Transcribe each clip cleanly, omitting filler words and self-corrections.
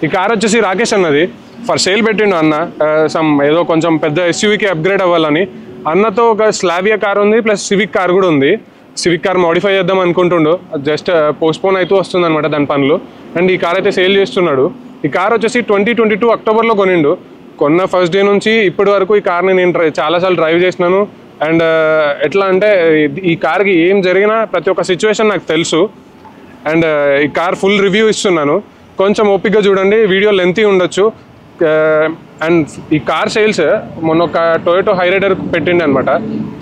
ఈ కార్ వచ్చేసి రాకేష్ అన్నది ఫర్ సేల్ పెట్టిండు అన్న. సమ్ ఏదో కొంచెం పెద్ద ఎస్యూవీకి అప్గ్రేడ్ అవ్వాలని అన్నతో ఒక స్లావియా కార్ ఉంది, ప్లస్ సివిక్ కార్ కూడా ఉంది. సివిక్ కార్ మోడిఫై చేద్దాం అనుకుంటుండు, జస్ట్ పోస్ట్పోన్ అయితే వస్తుంది అనమాట దాని పనులు. అండ్ ఈ కార్ అయితే సేల్ చేస్తున్నాడు. ఈ కార్ వచ్చేసి 2022 అక్టోబర్లో కొనిండు. కొన్న ఫస్ట్ డే నుంచి ఇప్పటి వరకు ఈ కార్ని నేను చాలాసార్లు డ్రైవ్ చేసినాను. అండ్ ఎట్లా అంటే ఈ కార్కి ఏం జరిగినా ప్రతి ఒక్క సిచ్యువేషన్ నాకు తెలుసు. అండ్ ఈ కార్ ఫుల్ రివ్యూ ఇస్తున్నాను, కొంచెం ఓపిక్గా చూడండి. వీడియో లెంతీ ఉండొచ్చు. అండ్ ఈ కార్ సేల్స్ మొన్న ఒక టొయోటో హైరైడర్ పెట్టిండి అనమాట.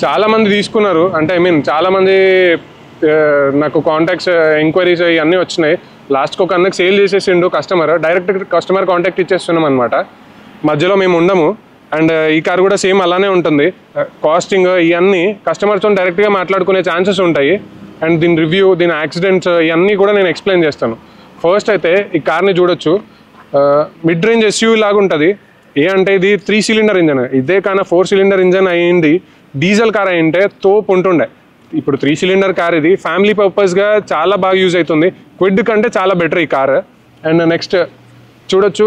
చాలామంది తీసుకున్నారు, అంటే చాలామంది నాకు కాంటాక్ట్స్ ఎంక్వైరీస్ ఇవన్నీ వచ్చినాయి. లాస్ట్కి ఒక అన్నకు సేల్ చేసేసిండు కస్టమర్, డైరెక్ట్ కస్టమర్ కాంటాక్ట్ ఇచ్చేస్తున్నాం అనమాట. మధ్యలో మేము ఉండము. అండ్ ఈ కార్ కూడా సేమ్ అలానే ఉంటుంది. కాస్టింగ్ ఇవన్నీ కస్టమర్తో డైరెక్ట్గా మాట్లాడుకునే ఛాన్సెస్ ఉంటాయి. అండ్ దీని రివ్యూ, దీని యాక్సిడెంట్స్ ఇవన్నీ కూడా నేను ఎక్స్ప్లెయిన్ చేస్తాను. ఫస్ట్ అయితే ఈ కార్ని చూడొచ్చు. మిడ్ రేంజ్ ఎస్యూవీ లాగా ఉంటుంది. అంటే ఇది 3 సిలిండర్ ఇంజన్. ఇదే కానీ 4 సిలిండర్ ఇంజన్ అయ్యింది, డీజిల్ కార్ అయ్యింటే తోపు ఉంటుండే. ఇప్పుడు 3 సిలిండర్ కార్ ఇది ఫ్యామిలీ పర్పస్గా చాలా బాగా యూజ్ అవుతుంది. క్విడ్ కంటే చాలా బెటర్ ఈ కార్. అండ్ నెక్స్ట్ చూడొచ్చు,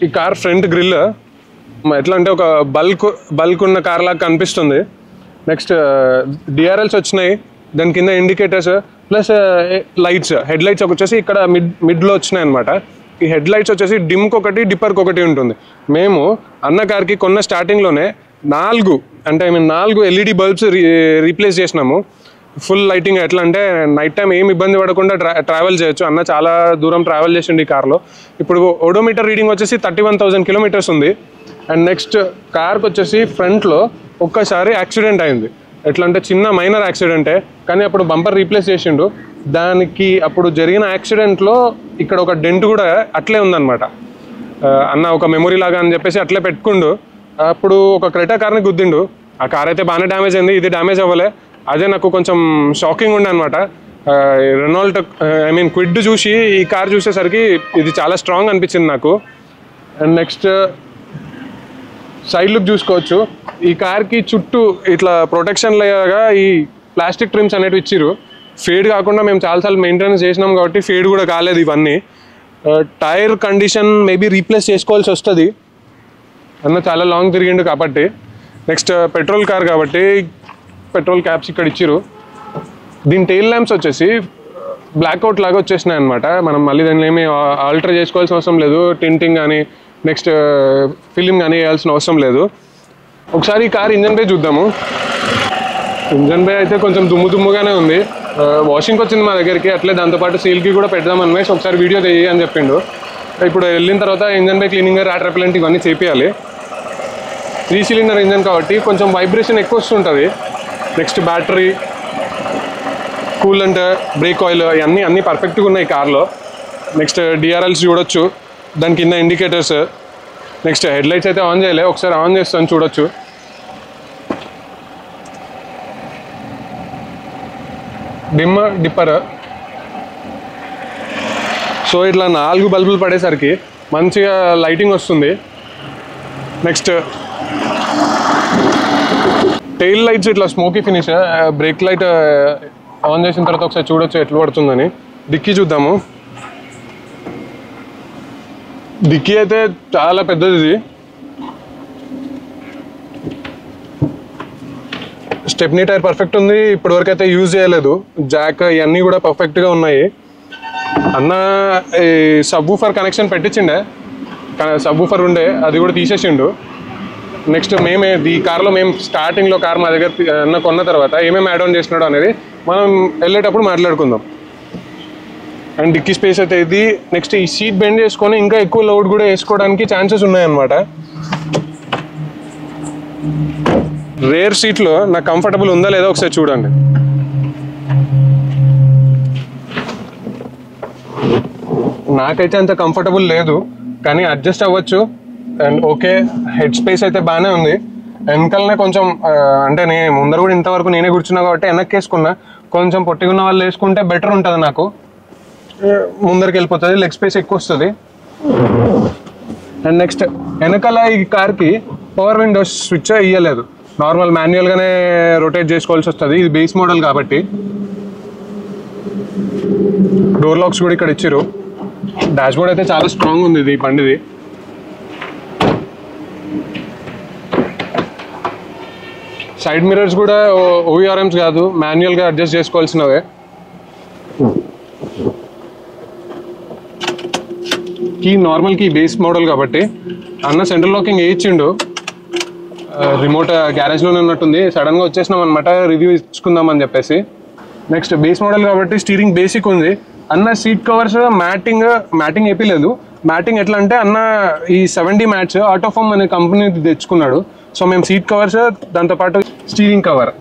ఈ కార్ ఫ్రంట్ గ్రిల్ ఎట్లా అంటే ఒక బల్క్ ఉన్న కార్ లాగా కనిపిస్తుంది. నెక్స్ట్ డిఆర్ఎల్స్ వచ్చినాయి, దాని కింద indicators plus lights, head lights వచ్చేసి ఇక్కడ మిడ్లో వచ్చినాయి అనమాట. ఈ హెడ్ లైట్స్ వచ్చేసి డిమ్కి ఒకటి, డిప్పర్కి ఒకటి ఉంటుంది. మేము అన్న కార్కి కొన్న స్టార్టింగ్లోనే 4 ఎల్ఈడి బల్బ్స్ రీప్లేస్ చేసినాము. Full lighting. ఎట్లా అంటే నైట్ టైం ఏం ఇబ్బంది పడకుండా ట్రావెల్ చేయొచ్చు. అన్న చాలా దూరం ట్రావెల్ చేసిండు ఈ కార్లో. ఇప్పుడు ఓడోమీటర్ రీడింగ్ వచ్చేసి 31,000 కిలోమీటర్స్ ఉంది. అండ్ నెక్స్ట్ కార్కి వచ్చేసి ఫ్రంట్లో ఒక్కసారి యాక్సిడెంట్ అయింది. ఎట్లా అంటే చిన్న మైనర్ యాక్సిడెంటే, కానీ అప్పుడు బంపర్ రీప్లేస్ చేసిండు. దానికి అప్పుడు జరిగిన యాక్సిడెంట్లో ఇక్కడ ఒక డెంట్ కూడా అట్లే ఉందన్నమాట. అన్న ఒక మెమొరీ లాగా అని చెప్పేసి అట్లే పెట్టుకుండు. అప్పుడు ఒక క్రెటా కార్ని గుద్దిండు. ఆ కార్ అయితే బాగానే డ్యామేజ్ అయింది, ఇది డ్యామేజ్ అవ్వలే. అదే నాకు కొంచెం షాకింగ్ ఉండే అనమాట. రెనాల్ట్ క్విడ్ చూసి ఈ కార్ చూసేసరికి ఇది చాలా స్ట్రాంగ్ అనిపించింది నాకు. అండ్ నెక్స్ట్ సైడ్ లుక్ చూసుకోవచ్చు. ఈ కార్కి చుట్టూ ఇట్లా ప్రొటెక్షన్ లాగా ఈ ప్లాస్టిక్ ట్రిమ్స్ అనేవి ఇచ్చిర్రు. ఫేడ్ కాకుండా మేము చాలాసార్లు మెయింటెనెన్స్ చేసినాం కాబట్టి ఫేడ్ కూడా కాలేదు ఇవన్నీ. టైర్ కండిషన్ మేబీ రీప్లేస్ చేసుకోవాల్సి వస్తుంది. అన్న చాలా లాంగ్ తిరిగిండు కాబట్టి. నెక్స్ట్ పెట్రోల్ కార్ కాబట్టి పెట్రోల్ క్యాప్స్ ఇక్కడ ఇచ్చిర్రు. దీని టెయిల్ ల్యాంప్స్ వచ్చేసి బ్లాక్అవుట్ లాగా వచ్చేసినాయి అనమాట. మనం మళ్ళీ దాన్ని ఏమీ ఆల్టర్ చేసుకోవాల్సిన అవసరం లేదు. టింటింగ్ కానీ నెక్స్ట్ ఫిలిం కానీ వేయాల్సిన అవసరం లేదు. ఒకసారి ఈ కార్ ఇంజన్ బే చూద్దాము. ఇంజన్ బే అయితే కొంచెం దుమ్ముగానే ఉంది. వాషింగ్కి వచ్చింది మా దగ్గరికి, అట్లే దాంతోపాటు సీల్కి కూడా పెడదామని ఒకసారి వీడియో తెయ్యి అని చెప్పిండు. ఇప్పుడు వెళ్ళిన తర్వాత ఇంజన్ బే క్లీనింగ్, ర్యాట్ రెపెలెంట్ ఇవన్నీ చేపియాలి. 3 సిలిండర్ ఇంజన్ కాబట్టి కొంచెం వైబ్రేషన్ ఎక్కువ వస్తుంటుంది. Next battery, coolant, break oil అన్నీ పర్ఫెక్ట్గా ఉన్నాయి కార్లో. నెక్స్ట్ డిఆర్ఎల్స్ చూడొచ్చు, దాని కింద ఇండికేటర్స్. నెక్స్ట్ హెడ్ లైట్స్ అయితే ఆన్ చేయలే, ఒకసారి ఆన్ చేస్తాను చూడొచ్చు. డిప్పర్. సో ఇట్లా 4 బల్బులు పడేసరికి మంచిగా లైటింగ్ వస్తుంది. నెక్స్ట్ టెయిల్ లైట్స్ ఇట్లా smoky finish. Break light on చేసిన తర్వాత ఒకసారి చూడొచ్చు ఎట్లా పడుతుందని. డిక్కీ చూద్దాము. డిక్కీ అయితే చాలా పెద్దది. ఇది స్టెప్నీ టైర్ పర్ఫెక్ట్ ఉంది. ఇప్పటివరకు అయితే యూజ్ చేయలేదు. జాక్ ఇవన్నీ కూడా పర్ఫెక్ట్గా ఉన్నాయి. అన్న ఈ సబ్ వూఫర్ కనెక్షన్ పెట్టించిండే, సబ్ వూఫర్ ఉండే అది కూడా తీసేసిండు. నెక్స్ట్ ఈ కార్లో మేము స్టార్టింగ్లో కార్ మా దగ్గర అన్న కొన్న తర్వాత ఏమేమి యాడ్ ఆన్ చేసినాడో అనేది మనం వెళ్ళేటప్పుడు మాట్లాడుకుందాం. అండ్ డిక్కీ స్పేస్ అయితే ఇది. నెక్స్ట్ ఈ సీట్ బెండ్ చేసుకొని ఇంకా ఎక్కువ లోడ్ కూడా వేసుకోవడానికి ఛాన్సెస్ ఉన్నాయన్నమాట. రేర్ సీట్లో నాకు కంఫర్టబుల్ ఉందా లేదా ఒకసారి చూడండి. నాకైతే అంత కంఫర్టబుల్ లేదు, కానీ అడ్జస్ట్ అవ్వచ్చు. అండ్ ఓకే, హెడ్ స్పేస్ అయితే బాగానే ఉంది. వెనకాలనే కొంచెం అంటే నేను ముందర కూడా ఇంతవరకు నేనే కూర్చున్నా కాబట్టి వెనక్కి వేసుకున్నా. కొంచెం పొట్టిగున్న వాళ్ళు వేసుకుంటే బెటర్ ఉంటుంది. నాకు ముందరికి వెళ్ళిపోతుంది, లెగ్ స్పేస్ ఎక్కువ వస్తుంది. అండ్ నెక్స్ట్ వెనకాల ఈ కార్కి పవర్ విండో స్విచ్ ఇవ్వలేదు, నార్మల్ మాన్యువల్గానే రొటేట్ చేసుకోవాల్సి వస్తుంది. ఇది బేస్ మోడల్ కాబట్టి. డోర్ లాక్స్ కూడా ఇక్కడ ఇచ్చారు. డాష్ బోర్డ్ అయితే చాలా స్ట్రాంగ్ ఉంది ఇది బండిది. సైడ్ మిర్రర్స్ కూడా ఓవిఆర్ఎమ్స్ కాదు, మాన్యువల్గా అడ్జస్ట్ చేసుకోవాల్సినవే. Key normal key base model కాబట్టి అన్న సెంట్రల్ లాకింగ్ వేయించిండు. రిమోట్ గ్యారేజ్లోనే ఉన్నట్టుంది, సడన్గా వచ్చేసినాం అనమాట రివ్యూ ఇచ్చుకుందామని చెప్పేసి. నెక్స్ట్ బేస్ మోడల్ కాబట్టి స్టీరింగ్ బేసిక్ ఉంది. అన్న సీట్ కవర్స్ మ్యాటింగ్ వేయలేదు. మ్యాటింగ్ ఎట్లా అంటే అన్న ఈ 70 మ్యాట్స్ ఆటోఫామ్ అనే కంపెనీ తెచ్చుకున్నాడు. సో మేము సీట్ కవర్స్, దాంతోపాటు స్టీరింగ్ కవర్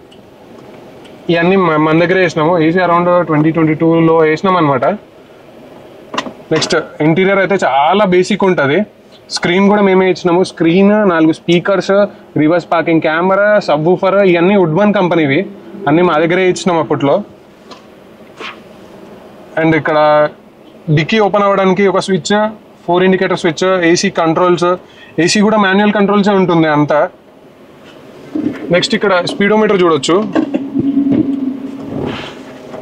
ఇవన్నీ మన దగ్గర వేసినాము. వేసి అరౌండ్ 2022లో వేసినాం అనమాట. నెక్స్ట్ ఇంటీరియర్ అయితే చాలా బేసిక్ ఉంటుంది. స్క్రీన్ కూడా మేమే ఇచ్చినాము. Screen, 4 speakers, reverse parking camera, sub woofer ఇవన్నీ వుడ్మన్ కంపెనీవి, అన్నీ మా దగ్గరే ఇచ్చినాం అప్పట్లో. అండ్ ఇక్కడ డిక్కీ ఓపెన్ అవ్వడానికి ఒక switch, 4 indicator switch, AC controls. AC కూడా మాన్యువల్ కంట్రోల్సే ఉంటుంది అంతా. నెక్స్ట్ ఇక్కడ స్పీడోమీటర్ చూడొచ్చు,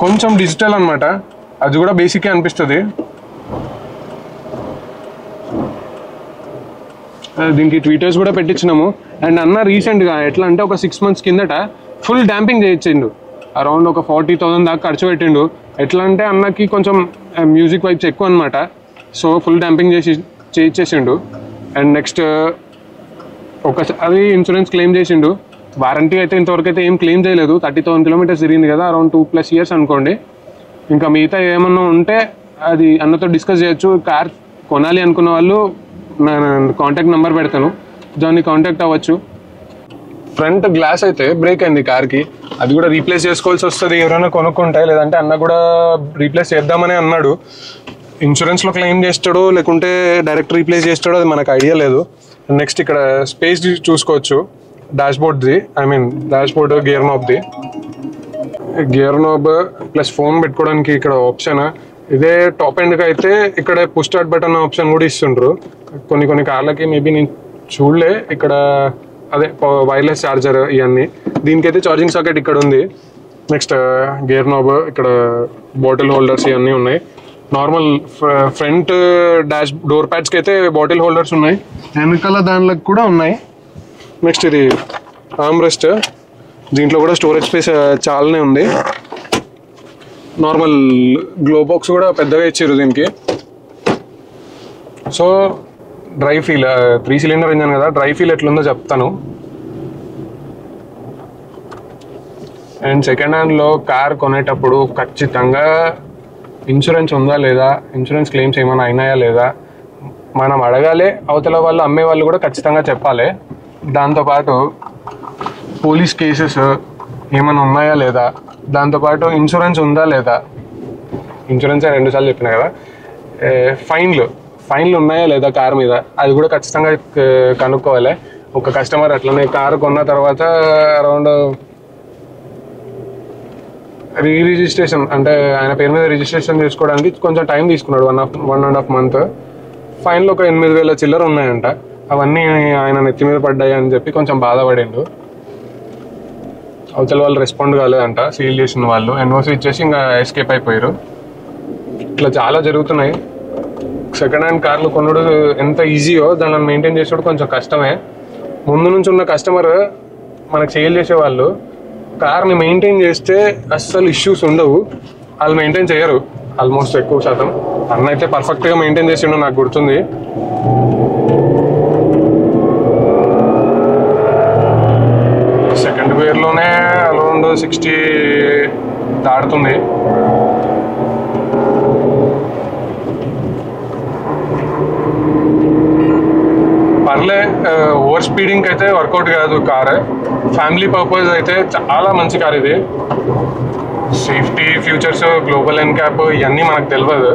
కొంచెం డిజిటల్ అనమాట, అది కూడా బేసికే అనిపిస్తుంది. దీనికి ట్వీటర్స్ కూడా పెట్టించినాము. అండ్ అన్న రీసెంట్గా ఎట్లా అంటే ఒక 6 months కిందట ఫుల్ డాంపింగ్ చేయించిండు. అరౌండ్ ఒక 40,000 దాకా ఖర్చు పెట్టిండు. ఎట్లా అంటే అన్నకి కొంచెం మ్యూజిక్ వైబ్స్ ఎక్కువ అనమాట. సో ఫుల్ డాంపింగ్ చేయించేసిండు. అండ్ నెక్స్ట్ అది ఇన్సూరెన్స్ క్లెయిమ్ చేసిండు. వారంటీ అయితే ఇంతవరకు అయితే ఏం క్లెయిమ్ చేయలేదు. 30,000 kilometers తిరిగింది కదా, అరౌండ్ 2+ years అనుకోండి. ఇంకా మిగతా ఏమన్నా ఉంటే అది అన్నతో డిస్కస్ చేయొచ్చు. కార్ కొనాలి అనుకున్న వాళ్ళు నా కాంటాక్ట్ నెంబర్ పెడతాను, దాన్ని కాంటాక్ట్ అవ్వచ్చు. ఫ్రంట్ గ్లాస్ అయితే బ్రేక్ అయింది కార్కి, అది కూడా రీప్లేస్ చేసుకోవాల్సి వస్తుంది ఎవరైనా కొనుక్కుంటే. లేదంటే అన్న కూడా రీప్లేస్ చేద్దామని అన్నాడు. ఇన్సూరెన్స్లో క్లెయిమ్ చేస్తాడో లేకుంటే డైరెక్ట్ రీప్లేస్ చేస్తాడో అది మనకు ఐడియా లేదు. నెక్స్ట్ ఇక్కడ స్పేస్ చూసుకోవచ్చు డాష్ బోర్డ్ది, డాష్ బోర్డ్ గేర్ నాబ్ది. గేర్ నాబ్ ప్లస్ ఫోన్ పెట్టుకోవడానికి ఇక్కడ ఆప్షన్. ఇదే టాప్ ఎండ్కి అయితే ఇక్కడ పుష్ స్టార్ట్ బటన్ ఆప్షన్ కూడా ఇస్తుండ్రు. కొన్ని కార్లకి మేబీ నేను చూడలే. ఇక్కడ అదే వైర్లెస్ ఛార్జర్ ఇవన్నీ. దీనికైతే ఛార్జింగ్ సాకెట్ ఇక్కడ ఉంది. నెక్స్ట్ గేర్ నాబ్, ఇక్కడ బాటిల్ హోల్డర్స్ ఇవన్నీ ఉన్నాయి. నార్మల్ ఫ్రంట్ డాష్ డోర్ ప్యాడ్స్కి అయితే బాటిల్ హోల్డర్స్ ఉన్నాయి, వెనకాల దానిలోకి కూడా ఉన్నాయి. నెక్స్ట్ ఇది ఆర్మ్ రెస్ట్, దీంట్లో కూడా స్టోరేజ్ స్పేస్ చాలానే ఉంది. నార్మల్ గ్లో బాక్స్ కూడా పెద్దగా ఇచ్చారు దీనికి. So dry feel, 3 cylinder engine కదా, డ్రై ఫీల్ ఎట్లుందో చెప్తాను. అండ్ సెకండ్ హ్యాండ్లో కార్ కొనేటప్పుడు ఖచ్చితంగా ఇన్సూరెన్స్ ఉందా లేదా, ఇన్సూరెన్స్ క్లెయిమ్స్ ఏమైనా అయినాయా లేదా మనం అడగాలి. అవతల వాళ్ళు అమ్మే వాళ్ళు కూడా ఖచ్చితంగా చెప్పాలి. దాంతోపాటు పోలీస్ కేసెస్ ఏమైనా ఉన్నాయా లేదా, దాంతోపాటు ఇన్సూరెన్స్ ఉందా లేదా, ఇన్సూరెన్స్ 2 సార్లు చెప్పినా కదా. ఫైన్లు ఉన్నాయా లేదా కార్ మీద, అది కూడా ఖచ్చితంగా కనుక్కోవాలి. ఒక కస్టమర్ అట్లనే కారు కొన్న తర్వాత అరౌండ్ రిజిస్ట్రేషన్ అంటే ఆయన పేరు మీద రిజిస్ట్రేషన్ చేసుకోవడానికి కొంచెం టైం తీసుకున్నాడు, 1.5 month. ఫైన్లు ఒక 8,000 చిల్లర ఉన్నాయంట. అవన్నీ ఆయన నెత్తి మీద పడ్డాయి అని చెప్పి కొంచెం బాధపడిండు. అవతల వాళ్ళు రెస్పాండ్ కాలేదంట, సీల్ చేసిన వాళ్ళు. ఎన్ఓసి ఇచ్చేసి ఇంకా ఎస్కేప్ అయిపోయారు. ఇట్లా చాలా జరుగుతున్నాయి. సెకండ్ హ్యాండ్ కార్లు కొనుడు ఎంత ఈజీయో దాన్ని మెయింటైన్ చేసేవాడు కొంచెం కష్టమే. ముందు నుంచి ఉన్న కస్టమర్ మనకు సేల్ చేసేవాళ్ళు కార్ని మెయింటైన్ చేస్తే అస్సలు ఇష్యూస్ ఉండవు. వాళ్ళు మెయింటైన్ చేయరు ఆల్మోస్ట్ ఎక్కువ శాతం. అన్న అయితే పర్ఫెక్ట్గా మెయింటైన్ చేసిండు, నాకు గుర్తుంది. సెకండ్ గేర్లోనే అరౌండ్ 60 దాడుతుంది. పర్లే, ఓవర్ స్పీడింగ్ అయితే వర్కౌట్ కాదు కార్. ఫ్యామిలీ పర్పస్ అయితే చాలా మంచి కార్ ఇది. సేఫ్టీ ఫ్యూచర్స్, గ్లోబల్ ఎన్క్యాప్ ఇవన్నీ మనకు తెలియదు.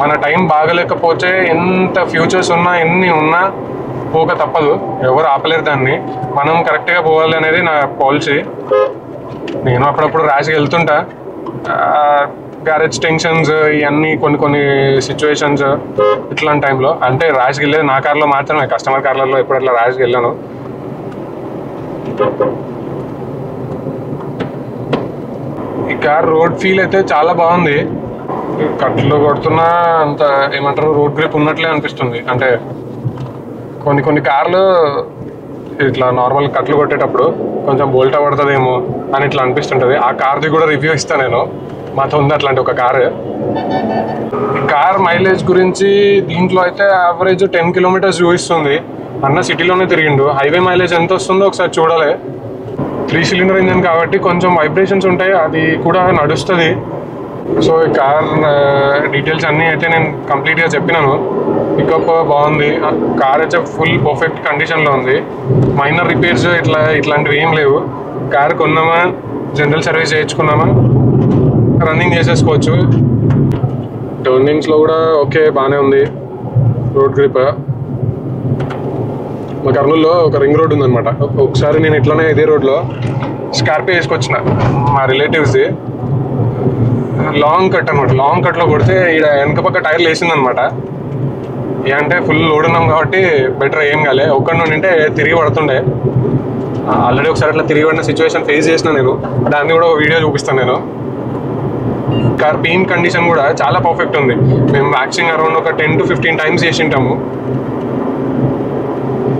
మన టైం బాగలేకపోతే ఎంత ఫ్యూచర్స్ ఉన్నా ఎన్ని ఉన్నా పోక తప్పదు, ఎవరు ఆపలేరు దాన్ని. మనం కరెక్ట్గా పోవాలి అనేది నా పాలసీ. నేను అప్పుడప్పుడు ర్యాష్గా వెళ్తుంటా. గ్యారేజ్ టెన్షన్స్ ఇవన్నీ కొన్ని సిచ్యువేషన్స్ ఇట్లాంటి టైంలో, అంటే ర్యాష్కి వెళ్ళేది నా కార్లో మాత్రమే, కస్టమర్ కార్లలో ఎప్పుడు అట్లా ర్యాష్కి వెళ్ళాను. ఈ కార్ రోడ్ ఫీల్ అయితే చాలా బాగుంది. కట్లు కొడుతున్నా అంత ఏమంటారు రోడ్ గ్రిప్ ఉన్నట్లే అనిపిస్తుంది. అంటే కొన్ని కార్లు ఇట్లా నార్మల్ కట్లు కొట్టేటప్పుడు కొంచెం బోల్టా పడుతుందేమో అని ఇట్లా అనిపిస్తుంటుంది. ఆ కార్ది కూడా రివ్యూ ఇస్తాను నేను, మాతో ఉంది అట్లాంటి ఒక కారు. కార్ మైలేజ్ గురించి దీంట్లో అయితే యావరేజ్ 10 కిలోమీటర్స్ చూపిస్తుంది. అన్న సిటీలోనే తిరిగిండు. హైవే మైలేజ్ ఎంత వస్తుందో ఒకసారి చూడాలి. 3 సిలిండర్ ఇంజన్ కాబట్టి కొంచెం వైబ్రేషన్స్ ఉంటాయి, అది కూడా నడుస్తుంది. సో ఈ కార్ డీటెయిల్స్ అన్నీ అయితే నేను కంప్లీట్గా చెప్పినాను. పికప్ బాగుంది, కార్ అయితే ఫుల్ పర్ఫెక్ట్ కండిషన్లో ఉంది. మైనర్ రిపేర్స్ ఇట్లాంటివి ఏం లేవు. కార్ కొన్నామా, జనరల్ సర్వీస్ చేయించుకున్నామా, రన్నింగ్ చేసేసుకోవచ్చు. టర్నింగ్స్లో కూడా ఓకే బాగానే ఉంది. రోడ్ గ్రిప్ మా కర్నూలులో ఒక రింగ్ రోడ్ ఉందన్నమాట. ఒకసారి నేను ఇట్లానే ఇదే రోడ్లో స్కార్పియో వేసుకొచ్చిన మా రిలేటివ్స్ది. లాంగ్ కట్ అనమాట. లాంగ్ కట్లో కొడితే ఇక్కడ వెనక పక్క టైర్లు వేసిందనమాట. అంటే ఫుల్ లోడ్ ఉన్నాం కాబట్టి బెటర్ ఏం కాలే. ఒక్కడి నుండి అంటే తిరిగి పడుతుండే. ఆల్రెడీ ఒకసారి అట్లా తిరిగి పడిన సిచ్యువేషన్ ఫేస్ చేసిన నేను. దాన్ని కూడా ఒక వీడియో చూపిస్తాను నేను. కార్ పెయిన్ కండిషన్ కూడా చాలా పర్ఫెక్ట్ ఉంది. మేము వ్యాక్సింగ్ అరౌండ్ ఒక 10 to 15 టైమ్స్ చేసింటాము.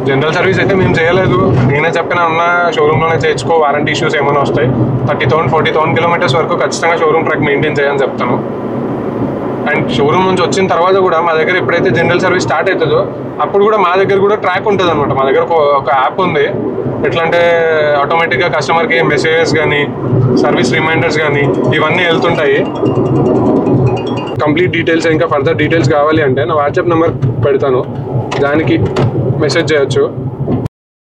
జనరల్ సర్వీస్ అయితే మేము చేయలేదు. నేనే చెప్పిన ఉన్న షోరూమ్లోనే చేయించుకో, వారంటీ ఇష్యూస్ ఏమైనా వస్తాయి. 30,000 40,000 కిలోమీటర్స్ వరకు ఖచ్చితంగా షోరూమ్ ట్రాక్ మెయింటైన్ చేయని చెప్తాను. అండ్ షోరూమ్ నుంచి వచ్చిన తర్వాత కూడా మా దగ్గర ఎప్పుడైతే జనరల్ సర్వీస్ స్టార్ట్ అవుతుందో అప్పుడు కూడా మా దగ్గర కూడా ట్రాక్ ఉంటుంది అనమాట. మా దగ్గర ఒక యాప్ ఉంది. ఎట్లా అంటే ఆటోమేటిక్గా కస్టమర్కి మెసేజెస్ కానీ సర్వీస్ రిమైండర్స్ కానీ ఇవన్నీ వెళ్తుంటాయి. కంప్లీట్ డీటెయిల్స్ ఇంకా ఫర్దర్ డీటెయిల్స్ కావాలి అంటే నా వాట్సాప్ నెంబర్ పెడతాను, దానికి మెసేజ్ చేయొచ్చు.